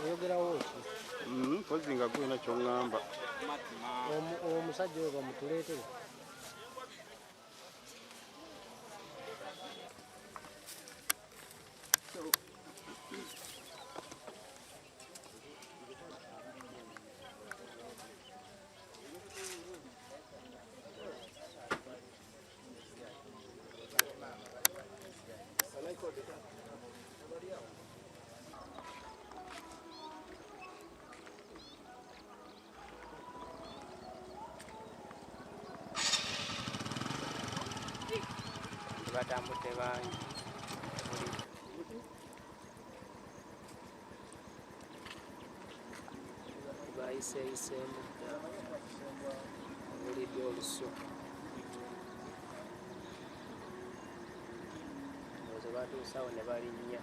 oyogerawo ki? Mpozi nga gwina ky'oŋŋamba. Omusajja oyo bamutuleetere. Batambudde bangi bayiseeyiseemu bulidde olusu ozo batuusawo ne balinnya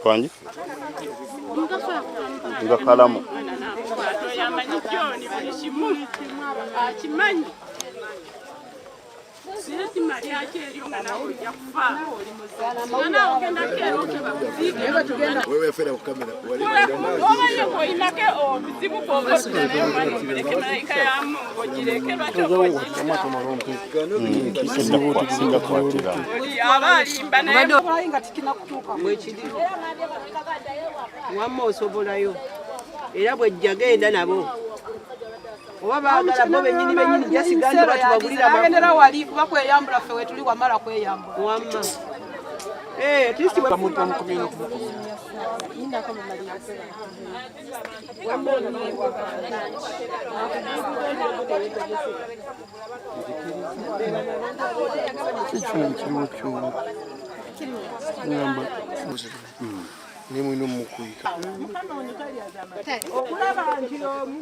Kwanji? Nga kalamu. Wamma osobolayo era bw'ejja genda nabo oba baagala bo bennyini jasiganda batubagulira agendera wali kuba kweyambula ffe we tuli wamala kweyambula wamma at least Nemwino mukuyika okulaba nti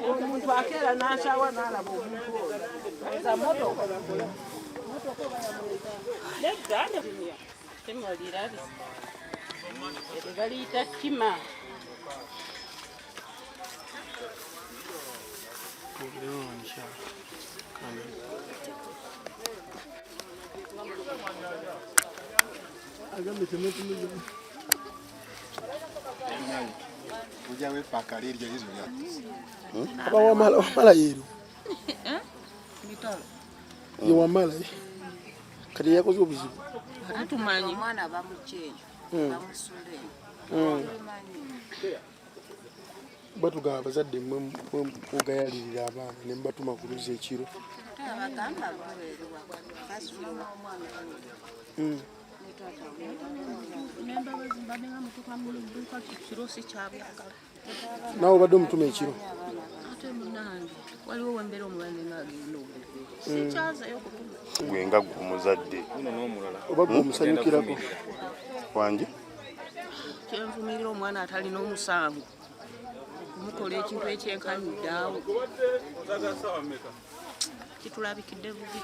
omuntu akeera n'asaawa n'alaba omuntu oyo motoka baliyita kima wamala yeero ye wamala kati yakoze obuzibu atumanyi omwana bamuceeyo bamusule batugaba abazadde mmwe mugayalirira abaana ne mubatuma ku luzzi ekiro abagamba buweerwa kasula omwana nembabazi mbadde nga mutuka mu dduuka kiro si kyabyagala naawe obadde omutuma ekiro ate munange waliwo wembeera omulwadde ng'agenda obudde sikyazayo okutuma Gwe nga gwe omuzadde oba gwe omusanyukirako wangi kyenvumirira omwana atalina omusango okumukola ekintu ekyenkanidde awo kitulabikidde bubi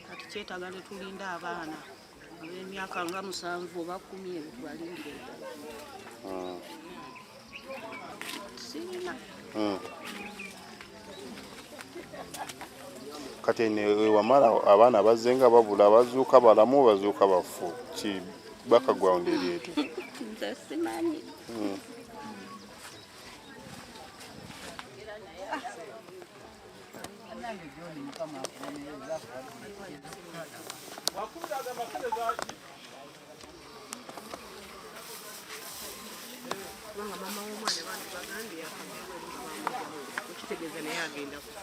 kati kyetaaga ne tulinda abaana ab'emyaka nga 7 oba 10 ebyo tubalindire sirina kati wamala abaana bazze nga babula bazuuka balamu bazuuka bafu ki background eryetu nze simanyi mama w'omwana bantu bagambye okitegeeza naye agenda kufa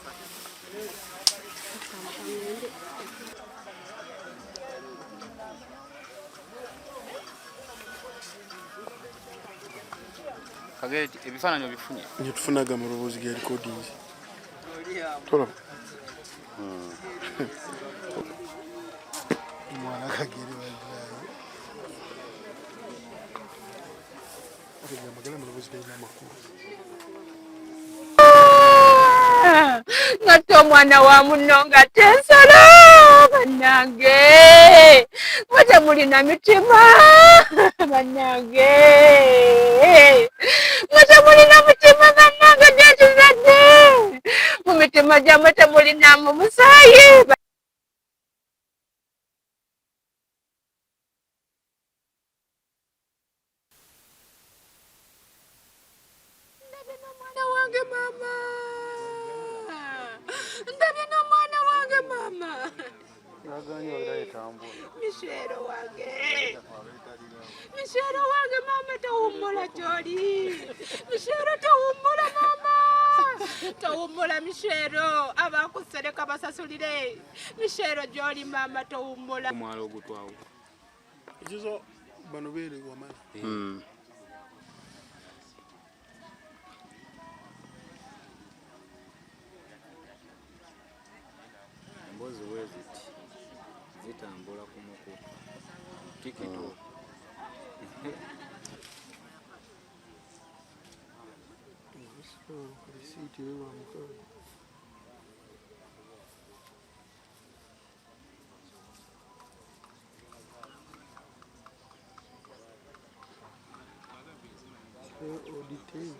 Kageti ebifaananyi obifunye Nyetufunaga amaloboozi ga recordings. Tola. Mwana kagere wallahi. Ate magana amaloboozi galina amakulu. Ngato mwana wa munonga tensolo bannange mwaje mulina mitima bannange mwaje mulina mitima bannange gyekizadde mu mitima gyamwe temulinamu musaayi Mishero wange mama tawummula gy'oli. Mishero tawummula mama. Tawummula Mishero. Abakusereka basasulire. Mishero gy'oli mama tawummula. omwala ogutwawo Ekizo bano beere wamala. embozi bweziti zitambula ku muku tikito Receipt wewa mukolo. Auditing.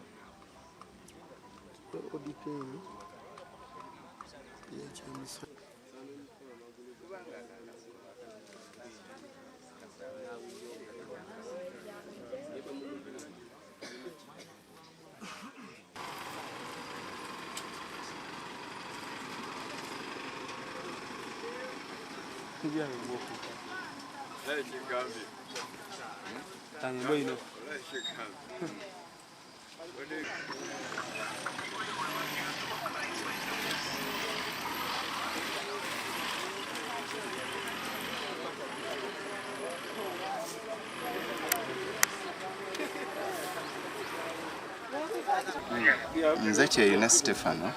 Nze Kyeyune Stefano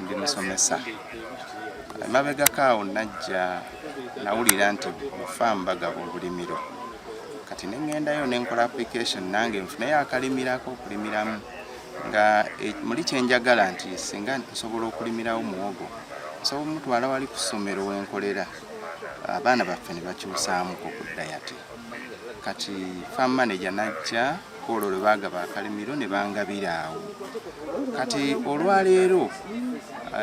ndi musomesa. Emabegako awo najja nawulira nti bufamu bagaba obulimiro. Kati ne ŋŋendayo ne nkola application nange nfunayo akalimirako okulimiramu nga muli kye njagala nti singa nsobola okulimirawo muwogo nsobola omutwala wali ku ssomero wenkolera abaana baffe ne bakyusaamuko ku dayati. Kati farm manager najja olwo lwe baagaba akalimiro ne bangabira awo. Kati olwaleero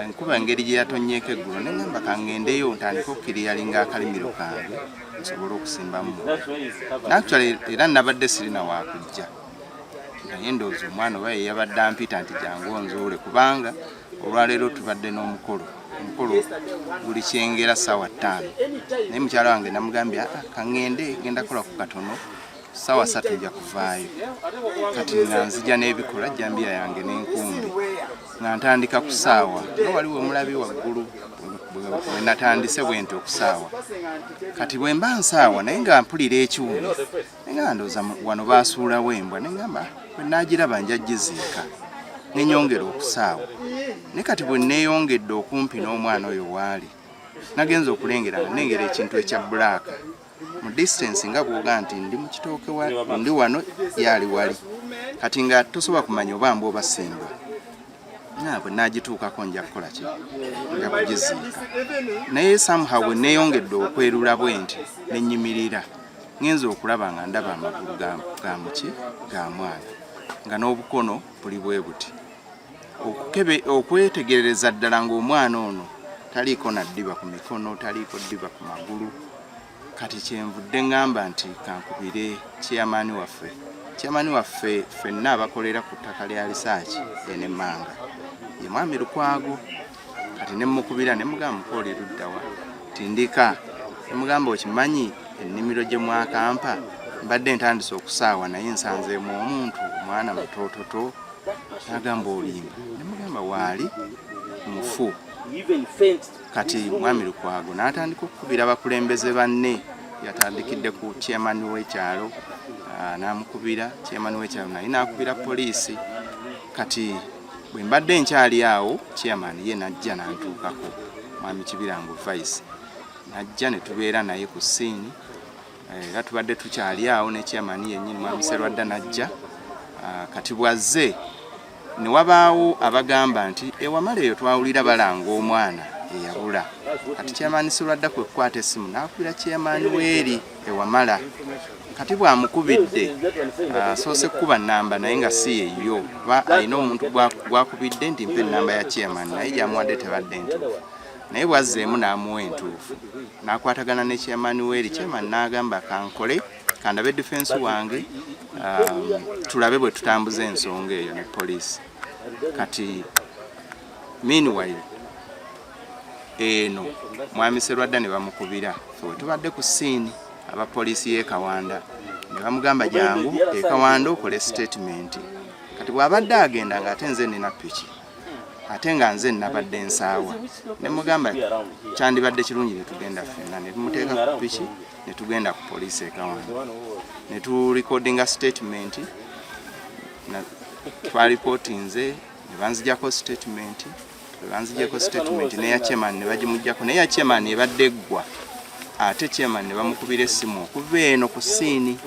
nkuba engeri gye yatonnyeko eggulo ne ŋŋamba kaŋŋendeyo ntandika okkiriyalinga akalimiro kange nsobole okusimbamu. Actually era nabadde sirina wakujja naye ndowooza omwana oba ye yabadde ampita nti jangu onzuule kubanga olwaleero tubadde n'omukolo guli kyengera ssaawa 5 naye mukyala wange namugambye kaŋŋende genda kola ku katono ssaawa 3 nja kuvaayo. Kati nga nzija n'ebikola jambiya yange n'enkumbi nga ntandika ku ssaawa no waliwo omulabi waggulu bwe natandise bwenti okusaawa. Kati bwe mba nsaawa naye nga mpulira ekyuma naye nga ndowooza wano baasuulawo embwa ne ŋŋamba bwe naagiraba nja giziika ne nyongera okusaawa. Naye kati bwe neeyongedde okumpi n'omwana oyo waali nagenza okulengera nga nnengera ekintu ekya bbulaaka mu distance nga bw'oga nti ndi mu kitooke ndi wano yali wali. Kati nga tosobola kumanya oba mba oba simba. Bwe naagituukako nja kukola ki nja kugiziika. Naye somehow bwe neeyongedde okwerula bwenti ne nnyimirira ngenza okulaba nga ndaba amagulu ga mwana nga n'obukono buli bwe buti. Okwetegereza ddala ng'omwana ono taliiko na ddiba ku mikono taliiko ddiba ku magulu. Kati kyenvudde ŋŋamba nti kankubire chairman waffe ffenna abakolera ku ttaka lya lisaaki ene Manga ye mwami Lukwago. Kati ne mukubira ne mugamba mukooli luddawa tindika ne mugamba okimanyi ennimiro gye mwakampa mbadde ntandise okusaawa naye nsanzeemu omuntu omwana mutoototo. Nagamba olimba ne mugamba waali mufu. Kati mwami Lukwago n'atandika okukubira abakulembeze banne yatandikidde ku chairman w'ekyalo n'amukubira chairman w'ekyalo naye n'akubira poliisi. Kati bwe mbadde nkyali awo chairman ye najja n'antuukako mwami Kibirango Vice najja ne tubeera naye ku ssiini era tubadde tukyali awo ne chairman yennyini mwami Serwadda najja. Kati bwazze ne wabaawo abagamba nti ewamala eyo twawulira balanga omwana eyabula. Kati chairman Serwadda kwe kukwata essimu n'akubira chairman w'eri ewamala. Kati bw'amukubidde asoose kuba nnamba naye nga si yeyo alina omuntu gwakubidde nti mpe ennamba ya chairman naye gyamuwadde tebadde ntuufu. Naye bwazzeemu n'amuwa entuufu n'akwatagana ne chairman w'eri. Chairman n'agamba kankole kandabe defense wange tulabe bwe tutambuza ensonga eyo ne poliisi. Kati meanwhile eno mwami Serwadda ne bamukubira we tubadde ku ssiini abapoliisi y'e Kawanda ne bamugamba jangu e Kawanda okole statement. Kati bw'abadde agenda ng'ate nze nina piki ate nga nze nabadde nsaawa ne mugamba kyandibadde kirungi ne tugenda ffenna ne tumuteeka ku piki ne tugenda ku poliisi e Kawanda ne turecordinga statement twalipotinze ne banzijako statement neya chairman ne bagimujjako neya chairman ebadde eggwa ate chairman ne bamukubira essimu okuva eno ku ssiini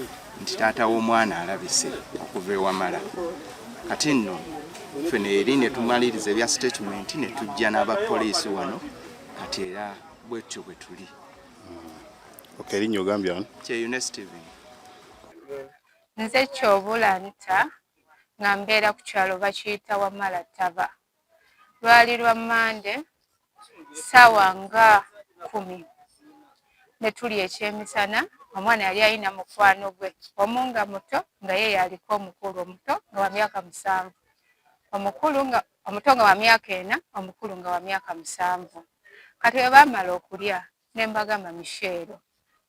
nti taata w'omwana alabise okuva ewamala. Kati nno ffe neeri ne tumaliriza ebya statement ne tujja n'abapoliisi wano kati era bwetyo bwe tuli. Erinnya ogambye wano? Kyeyune Steven. Nze Kyobula Nta nga mbeera ku kyalo bakiyita Wamala Taba. Lwali lwa Mande ssaawa nga 10 ne tuli ekyemisana. Omwana yali alina mukwano gwe omu nga muto nga ye yaliko omukulu omuto nga wa myaka 7 omuto nga wa myaka 4 omukulu nga wa myaka 7. Kati bwe baamala okulya ne mbagamba Michelle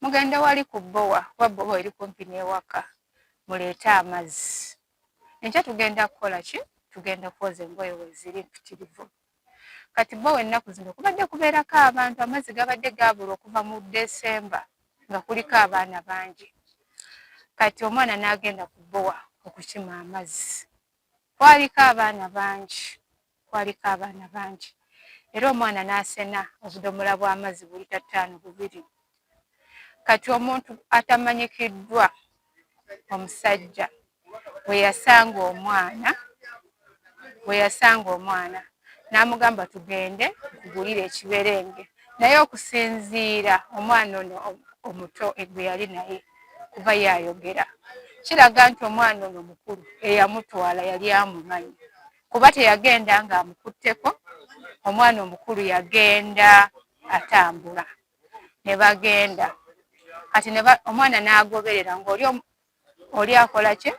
mugende wali ku bbowa wabbowa eri kumpi n'ewaka muleete amazzi. Enkya tugenda kukola ki? Tugenda kwoza engoye weziri mpitirivu. Kati bbowa ennaku zino kubadde kubeerako abantu amazzi gabadde gaabula okuva mu Desemba nga kuliko abaana bangi. Kati omwana n'agenda ku bbowa okukima amazzi. Kwaliko abaana bangi era omwana n'asena obudomola bw'amazzi buli 5 bubiri. Kati omuntu atamanyikiddwa omusajja bwe yasanga omwana n'amugamba tugende kugulira ekiberenge naye okusinziira omwana ono omuto gwe yali naye kuba yayogera kiraga nti omwana ono mukulu eyamutwala yali amumanyi kuba teyagenda nga amukutteko. Omwana omukulu yagenda atambula ne bagenda. Kati omwana n'agoberera ng'oli akola ki?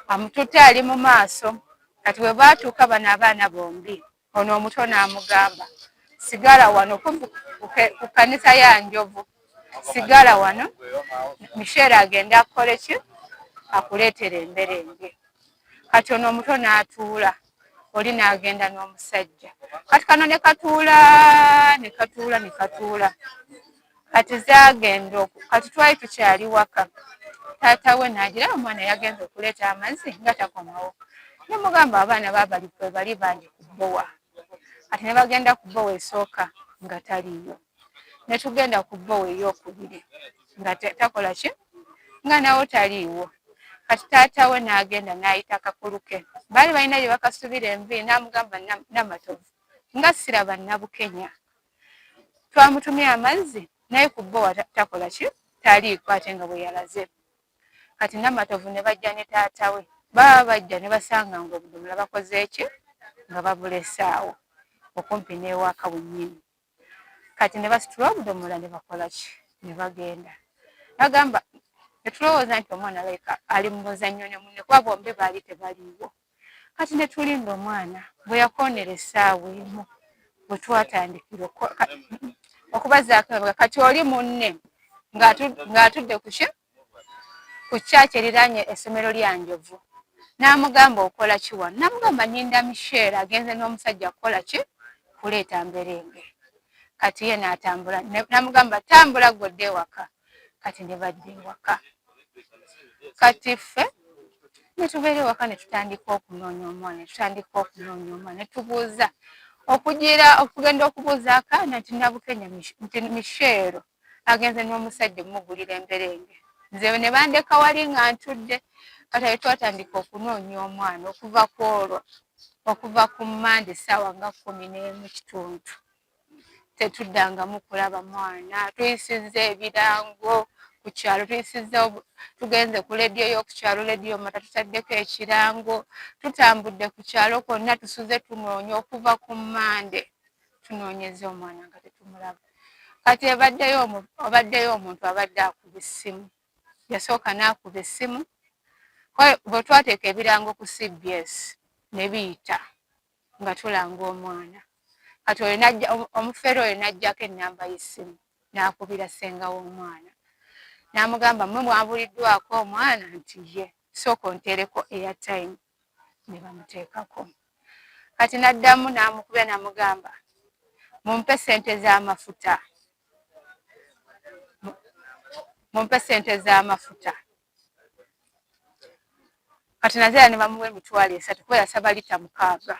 Amututte ali mu maaso. Kati bwe baatuuka bano abaana bombi ono omuto n'amugamba sigala wano ku kanisa ya Njovu, sigala wano Michelle agenda akole ki? Akuleetera emberenge. Kati ono omuto n'atuula oli n'agenda n'omusajja. Kati kano ne katuula. Kati zaagenda kati twali tukyali waka. Taata we n'agira omwana yagenze okuleeta amazzi nga takomawo. Ne mugamba abaana bali bangi ku bbowa. Kati ne bagenda ku bbowa esooka nga taliyo. Ne tugenda ku bbowa ey'okubiri nga takola ki? Nga nawo taliiwo. Kati taata we n'agenda n'ayita kakulu ke. Baali balina gye bakasubira enviiri n'amugamba Namatovu nga siraba Nabukenya. Twamutumye amazzi naye ku bbowa takola ki? Taliiko ate nga bwe yalaze. Kati Namatovu ne bajja ne taata we. Baba bajja ne basanga ng'obudomola bakoze ki? Nga babulesaawo okumpi n'ewaka wennyini. Kati ne basitula obudomola ne bakola ki? Ne bagenda. Bagamba ne tulowooza nti omwana ali mu muzannyo ne munne kuba bombi baali tebaliiwo. Kati ne tulinda omwana bwe yakoonera essaawa emu bwe twatandikira okubazaako kati oli munne ng'atudde ku ki? Ku kyaki eriraanye essomero lya Njovu. N'amugamba okola ki wano? N'amugamba nninda Michelle agenze n'omusajja kukola ki? Kuleeta mberenge. Kati ye n'atambula. N'amugamba tambula godde ewaka. Kati ne badda ewaka. kati ffe ne tubeera ewaka ne tutandika okunoonya omwana ne tubuuza okugenda okubuuza akaana nti Nabukenya nti Michelle agenze n'omusajja omugulira emberenge nze ne bandeka wali nga ntudde kati twatandika okunoonya omwana okuva ku olwo okuva ku Mmande essaawa nga 11:30 tetuddangamu kulaba mwana tuyisizza ebirango ku kyalo tugenze ku lediyo y'oku kyalo lediyo mata tutaddeko ekirango tutambudde ku kyalo konna tusuze tunoonya okuva ku Mmande tunoonyeza omwana nga tetumulaba kati obaddeyo omuntu abadde akuba essimu yasooka n'akuba essimu bwe twateeka ebirango ku CBS ne biyita nga tulanga omwana kati omufere oyo n'ajjako ennamba y'essimu n'akubira ssenga w'omwana n'amugamba mmwe mwabuliddwako omwana nti ye sooka onteereko airtime ne bamuteekako kati n'addamu n'amukubira n'amugamba mumpe ssente z'amafuta kati nazaala ne bamuwa emitwalo 3 kuba yasaba lita 6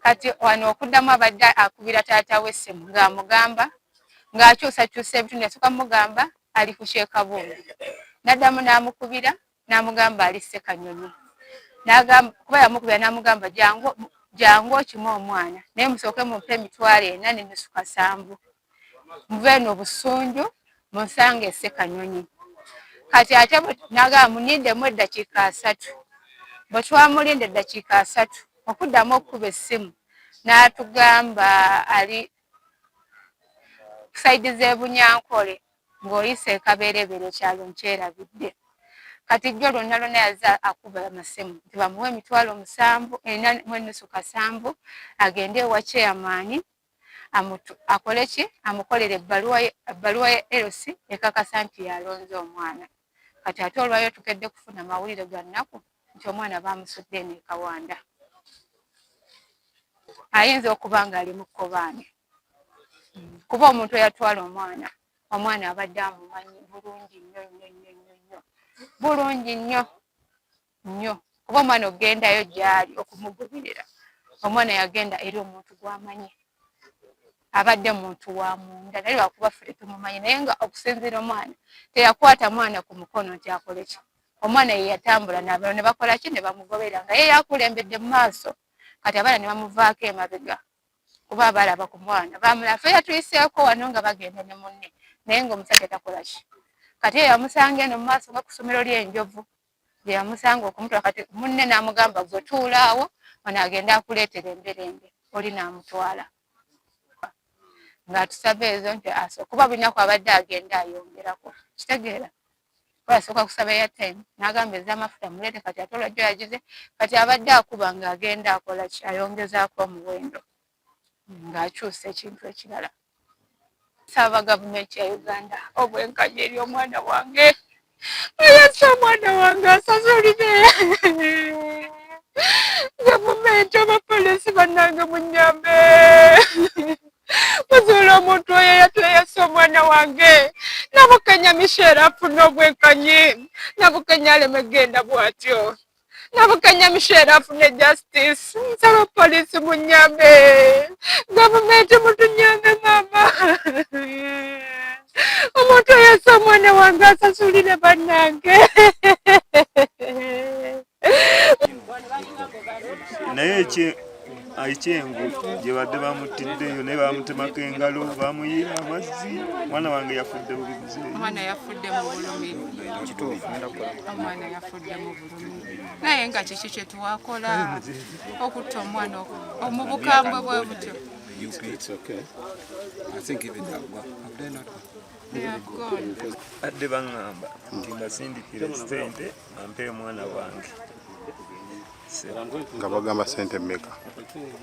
kati wano okuddamu abadde akubira taata we essimu ng'amugamba ng'akyusakyusa ebitundu yasooka mugamba ali ku Kyekabumbi n'addamu n'amukubira n'amugamba ali Ssekanyonyi kuba yamukubira n'amugamba jangu okime omwana naye musooke mumpe emitwalo 4.7 muve eno Busunju munsange Ssekanyonyi kati ate n'agamba munindemu eddakiika 3 bwe twamulinda eddakiika 3 okuddamu okukuba essimu n'atugamba ali sayidi z'e Bunyankole ng'oyise ekabeerebere ekyalo nkyerabidde kati jjo lwonna yazza akuba amasimu nti bamuwe emitwalo 4.7 agende ewa chairman akole ki amukolere ebbaluwa ya LC ekakasa nti yalonze omwana kati ate olwayo tukedde kufuna mawulire ga nnaku nti omwana bamusudde ne Kawanda ayinza okuba nga ali mu kkobaane kuba omuntu eyatwala omwana abadde amumanyi bulungi nnyo kuba omwana ogendayo gy'ali okumugoberera omwana yagenda eri omuntu gw'amanyi abadde muntu wa munda naye lwakuba ffe tumumanyi naye nga okusinziira omwana teyakwata mwana ku mukono nti akole ki omwana ye yatambula n'abalala ne bakola ki ne bamugoberera nga ye yakulembedde mu maaso kati abaana ne bamuvaako emabega kuba balaba ku mwana bamulaba ffe yatuyiseeko wano nga bagenda ne munne naye ng'omusajja takola ki kati ye yamusanga eno mu maaso nga ku ssomero ly'Enjovu gye yamusanga okumutwala kati munne n'amugamba gwe tuulaawo ono agenda akuleetera emberenge oli n'amutwala ng'atusaba ezo nti kuba binaku abadde agenda ayongerako kitegeera asooka kusaba airtime n'agamba ez'amafuta muleete kati ate olwajjo yagize kati abadde akuba ng'agenda akola ki ayongezaako omuwendo ng'akyusa ekintu ekirala saba gavumenti ya Uganda obwenkanya eri omwana wange ayasa omwana wange asasulire gavumenti abapoliisi bannange munyambe muzuula omuntu oyo yatuyasa omwana wange Nabukenya Michelle afuna obwenkanyi Nabukenya aleme genda bw'atyo Nabukenya Michelle afune justice nsaba poliisi munyambe gavumenti mutunyambe mama omuntu oyasa omwana wange asasulire bannange naye ekyengu gye badde bamutiddeyo naye bamutemako engalo bamuyiira amazzi omwana wange yafudde bulibuze omwana yafudde mu bulumi naye nga kiki kye tuwakola okutta omwana mu bukambwe bwe butyo badde baŋŋamba nti mbasindikire ssente ampe omwana wange nga bagamba ssente mmeka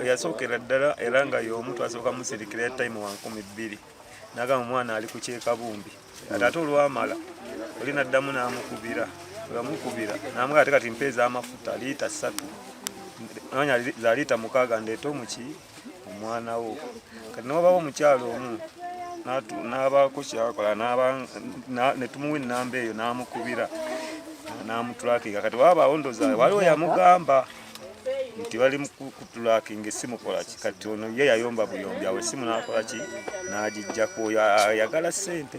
yasookera ddala era nga y'omu twasooka musirikira time wa 200 n'agamba omwana ali ku Kyekabumbi ate ate olwamala oli n'addamu n'amukubira bamukubira n'amuga ate kati mpeeza amafuta liita 3 noonya za liita 6 ndeeta omuki omwana wo kati n'obawo omukyalo omu n'abaako kyakola ne tumuwa ennamba eyo n'amukubira n'amutulakinga. Kati wabaawo ndowooza waliwo yamugamba nti bali kutulakinga essimu kolaki. Kati ono ye yayomba buyombi awo essimu n'akolaki n'agijjako. Ayagala ssente.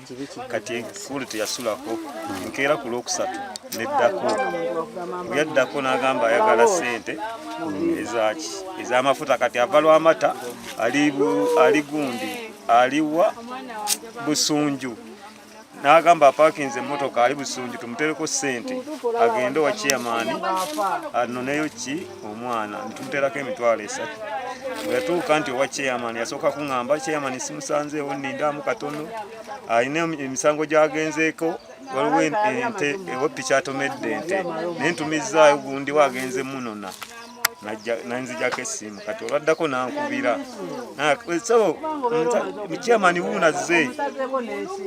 Kati enkulu teyasulako nkeera ku Lwokusatu neddako. Yaddako n'agamba ayagala ssente ezaki ez'amafuta. Kati ava Lwamata ali gundi aliwa Busunju n'agamba apakinze emmotoka ali Busunju tumutereko ssente agende wa chairman anoneyo ki omwana ntumuterako emitwalo 3. Bwe yatuuka nti owa chairman yasooka kuŋŋamba chairman simusanzeewo nnindamu katono alina emisango gy'agenzeeko waliwo ente ewa piki atomedde ente naye ntumizzaayo gundi wagenze munona nanzijako essimu. Kati olwaddako nankubira so chairman wuunazze.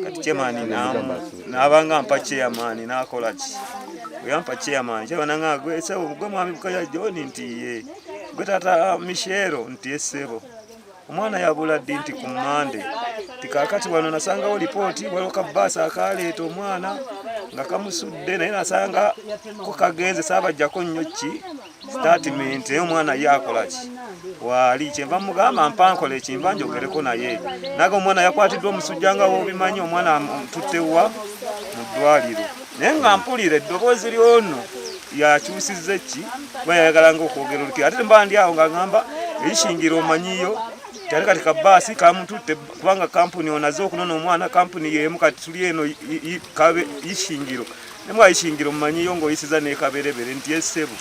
Kati chairman n'abanga mpa chairman n'akola ki bwe yampa chairman nanga gwe mwami Bukaya John nti ye gwe taata Michero nti essebo omwana yabula ddi nti ku Mande tikakati wano nasangawo lipooti waliwo kabbaasa akaleeta omwana nga kamusudde naye nasanga ko kagenze saabajjako nnyo ki statement naye omwana ye akola ki waali kyenva mugamba mpankola ekimba njogereko naye naga omwana yakwatiddwa omusujja nga wobimanyi omwana tuttewa mu ddwaliro naye nga mpulira eddoboozi lyono yakyusizza ki kuba yayagalanga okwogera olukiro ate mba ndi awo nga ngamba erishingira omanyiyo kyali kati kabbaasi kamututte kubanga kampuni onaze okunona omwana kampuni yemu kati tuli eno ishingiro nemwa ishingiro mumanyiyo ng'oyisiza n'ekaberebere nti essebo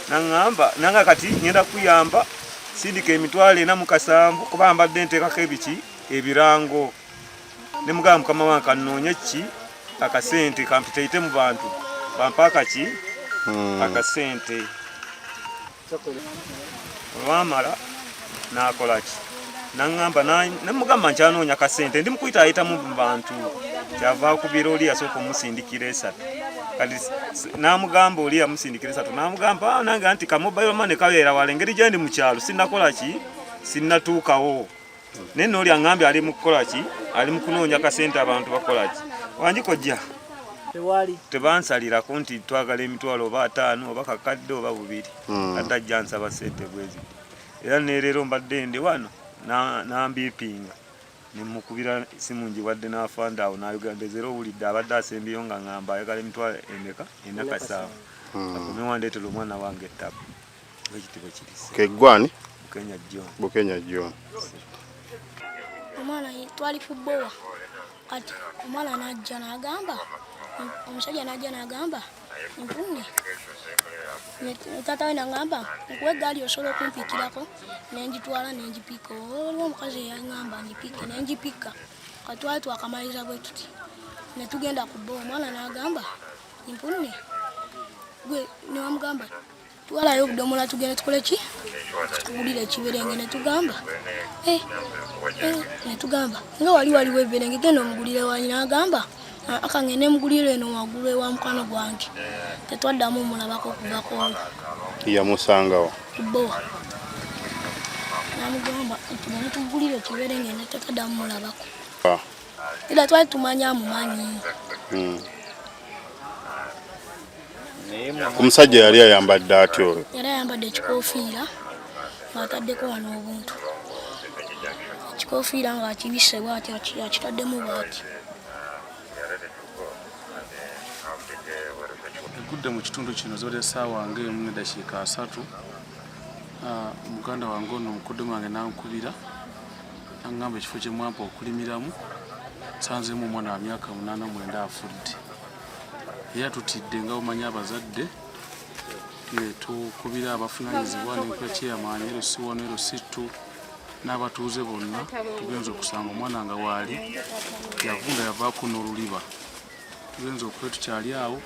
nangamba nanga kati ngenda kuyamba sindika emitwalo 47 kuba mbadde nteekako ebiki ebirango ne mugamba mukama wange kannoonye ki akasente kampiteite mu bantu bampaka ki akasente olwamala n'akola ki nangamba nemugamba nkyanoonya kasente ndi mukuyita ayitamu mu bantu kyava kubira oli yasooka omusindikira 3 kati namugamba oli yamusindikira 3 namugamba nange anti kamobile money kabeera wala engeri gyendi mu kyalo sinnakola ki sinnatuukawo naye n'oli aŋŋambye ali mu kukola ki ali mu kunoonya kasente abantu bakola ki wanjikojja tebansalirako nti twagala emitwalo oba 5 oba kakadde oba 2 kadde ajja nsaba ssente bwezi era neerero mbadde ndi wano nambipinga nemukubira simu njiwadde n'afanda awo n'ayogandezera owulidde abadde asembyeyo nga ŋŋamba ayagala emitwalo emeka 47 akome wandeetera omwana wange ettaka ekitiibwa kirisi keggwani Bukenya John omwana twali ku bbowa kati omwana n'ajja n'agamba omusajja n'ajja n'agamba ntunne taata we n'agamba nkuwa eggaali osobola okumpikirako nenjitwala nenjipika oliwo omukazi eyaŋŋamba njipike nenjipika kati twali twakamaliza bwe tuti netugenda ku bbowa omwana n'agamba ntunne gwe newamugamba twalayo obudomola tugende tukole ki tugulire ekiberenge netugamba netugamba nga waliwo ebiberenge genda omugulire wanyi n'agamba akangende mugulire eno waggulu ewa mukwano gwange tetwaddamu omulabako okuvako olwo yamusangawo kubbowa namugamba tugende tugulire ekiberenge netetwaddamu mulabako era twali tumanya amumanyi omusajja yali ayambadde atyo olwo yali ayambadde ekikoofiira ng'ataddeko wano obuntu ekikoofiira ng'akibisse bw'ati akitaddemu bw'ati egudde mu kitundu kino zobadde essaawa nga emu n'eddakiika 3 muganda wange ono omukoddomi wange nankubira naŋŋamba ekifo kye mwampa okulimiramu nsanzeemu omwana wa myaka 89 afudde era tutidde nga omanyi abazadde tukubira abafunanyizibwa n'enkula chairman LC1 LC2 n'abatuuze bonna tugenza okusanga omwana nga waali yavunda yavaako n'oluliba tugenza okuba tukyali awo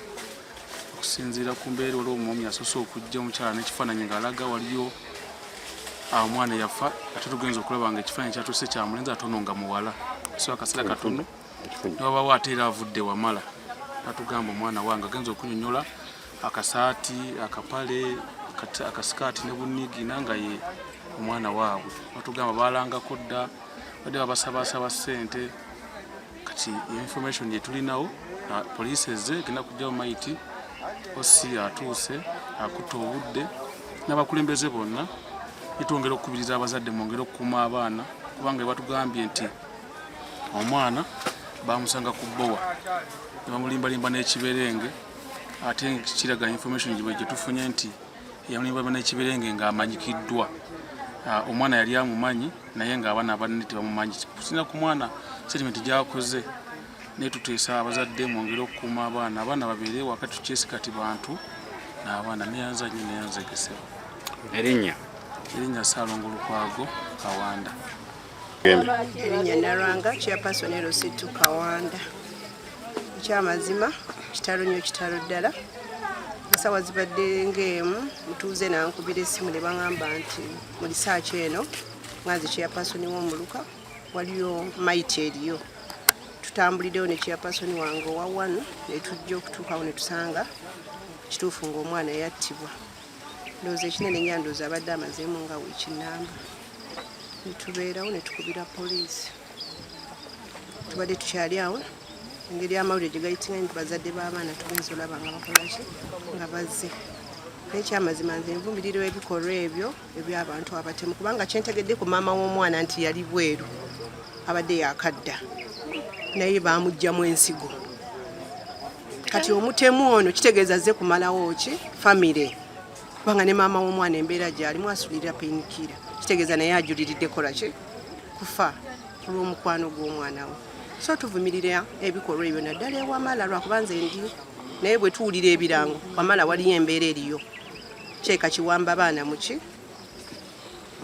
okusinziira ku mbeera olwo omwomi asoose okujja omukyala n'ekifaananyi ng'alaga waliyo omwana yafa ate tugenza okulaba nga ekifaananyi kyatuuse kya mulenzi atono nga muwala so akaseera katono newabaawo ate era avudde wamala natugamba omwana wange agenza okunyonyola akasaati akapale akasikaati ne bunigina nga ye omwana waabwe batugamba balangako dda badde babasabaasaba ssente kati information yetulinawo police ezze egenda kujjawo maiti osi atuuse akuta obudde n'abakulembeze bonna nitwongera okukubiriza abazadde mwongere okukuuma abaana kubanga batugambye nti omwana bamusanga ku bbowa ne bamulimbalimba n'ekiberenge ate kiraga information gye tufunye nti yamulimbalimba n'ekiberenge ng'amanyikiddwa omwana yali amumanyi naye ng'abaana abanene tebamumanyi kusinga ku mwana settlement gy'akoze naye tuteesa abazadde mwongere okukuuma abaana babeere wakati tukyesi kati bantu n'abaana neyanza nnyo neyanzegese erinnya Saalongo Lukwago Kawanda erinnya Naranga chairperson Rositu Kawanda ekyamazima kitalo nnyo kitalo ddala sawa zibadde ng'emu mutuuze nankubira essimu ne baŋŋamba nti mu research eno mwazi chairperson w'omuluka waliyo maiti eriyo tutambuliddewo ne chairperson wange owa wano ne tujja okutuukawo ne tusanga kituufu ng'omwana yattibwa ndowooza ekinene nnyo ndowooza abadde amazeemu nga weekinnamba ne tubeerawo ne tukubira poliisi tubadde tukyali awo engeri amawulire gye gayitinga nti bazadde b'abaana tugenza olaba nga bakola ki nga bazze n'ekyamazima nze nvumirirawo ebikolwa ebyo eby'abantu abatemu kubanga kyentegedde ku maama w'omwana nti yali bweru abadde yakadda naye baamugjamu ensigo kati omutemu ono kitegeeza azze kumalawo ki famire kubanga ne maama w'omwana embeera gy'alimu asulirira painkiller kitegeeza naye ajuliridde kola ki kufa olw'omukwano gw'omwana we so tuvumirira ebikolwa ebyo naddala ewamala lwakuba nze ndi naye bwe tuwulira ebirango wamala waliyo embeera eriyo kyeka kiwamba abaana muki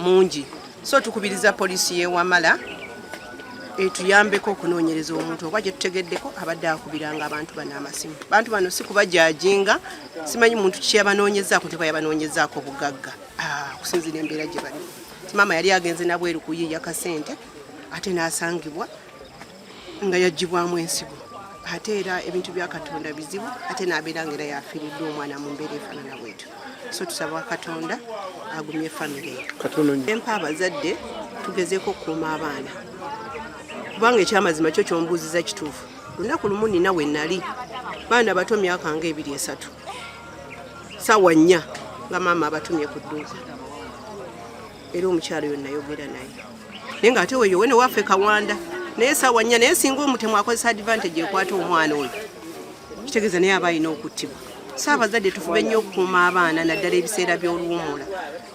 mungi so tukubiriza poliisi y'ewamala etuyambeko okunoonyereza omuntu oba gye tutegeddeko abadde akubiranga abantu bano amasimu bantu bano si kubajajinga simanyi muntu kiki yabanoonyezaako teba yabanoonyezaako bugagga okusinzira embeera gye balimu maama yali agenze nabweru kuyiiya kasente ate n'asangibwa nga yagibwamu ensigo ate era ebintu bya Katonda bizibu ate n'abeera nga era yafiiriddwa omwana mu mbeera efaanana bwetu so tusaba Katonda agumye famire empa abazadde tugezeeko okukuuma abaana kubanga ekyamazima kyo kyombuuziza kituufu lunaku lumu nina we nali baana bato myaka nga 2-3 ssaawa 4 nga maama abatumye ku dduuka era omukyalo yonna yogera naye naye ng'ate weyo wene waffe Kawanda naye ssaawa 4 naye singa omutemu akozesa advantage ekwata omwana oyo kitegeeza naye aba alina okuttibwa saabazadde tufube nnyo okukuuma abaana naddala ebiseera by'oluwummula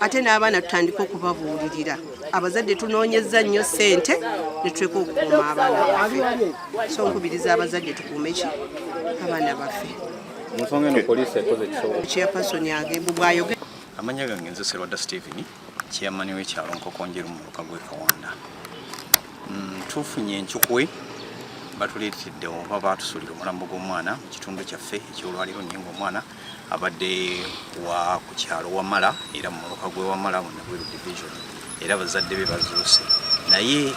ate n'abaana tutandika okubabuulirira abazadde tunoonyeza nnyo ssente ne tuleka okukuuma abaana baffe so nkubiriza abazadde tukuume ki abaana baffe nsonga eno poliisi ekoze kisobola chairperson agembu bw'ayogera amanya gange nze Serwadda Stephen chairman w'ekyalo Nkokonjeru mu muluka gw'e Kawanda tufunye enkyukwe batuleetedde oba batusuulira omulambo gw'omwana mu kitundu kyaffe ekyolwaliro naye ng'omwana abadde wa ku kyalo Wamala era mu muluka gwe Wamala mu Nabweru division era abazadde be bazuuse naye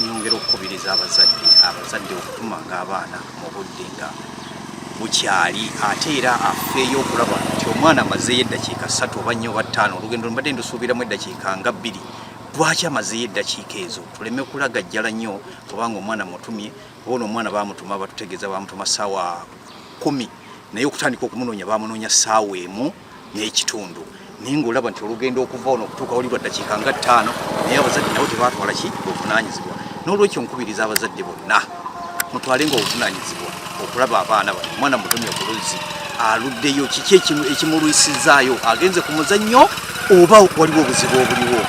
nyongera okukubiriza abazadde okutumanga abaana mu budde nga bukyali ate era afeeyo okulaba nti omwana amazeeyo eddakiika 3 oba 4 oba 5 olugendo mbadde ndusuubiramu eddakiika nga 2 lwaki amazeeyo eddakiika ezo tuleme kulagajjala nnyo kubanga omwana mutumye oba omwana bamutuma batutegeeza bamutuma ssaawa 10 naye okutandika okumunoonya bamunoonya ssaawa emu n'ekitundu naye ng'olaba nti olugendo okuva ono okutuuka wali lwa ddakiika nga 5 naye abazadde nabo tebaatwala ki obuvunaanyizibwa n'olwekyo nkubiriza abazadde bonna mutwalenga obuvunaanyizibwa okulaba abaana bano omwana mutumye ku luzzi aluddeyo kiki ekimulwisizaayo agenze ku muzannyo oba waliwo obuzibu obuliwo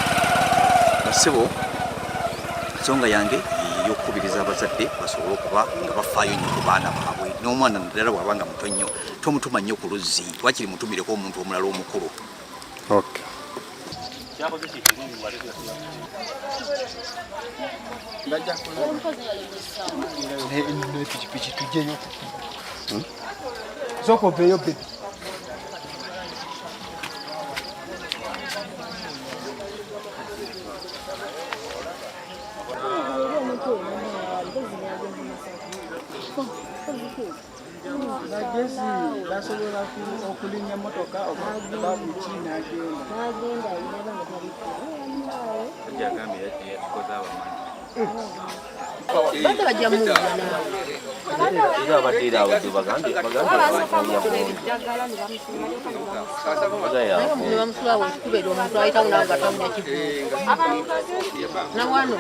basebo ensonga yange ey'okukubiriza abazadde basobole okuba nga bafaayo nnyo ku baana baabwe n'omwana naddala bw'abanga muto nnyo tomutuma nnyo ku luzzi wakiri mutumireko omuntu omulala omukulu nepikipiki tujjeyo sooka oveeyo bebi bagezi basobola okulinnya motoka oba buki n'agenda agambye yatukoze abamanyi Bado bajamuja Ila batira abantu bagambe ne bamusula okubeera omuntu ayita nga gatamya kivu na wano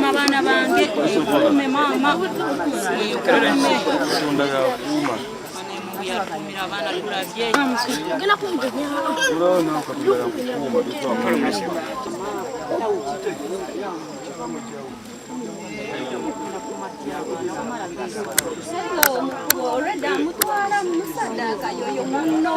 abaana bange ekuume maama abaana tulabye Olwedda amutwala mu musaddaaka yoyo munno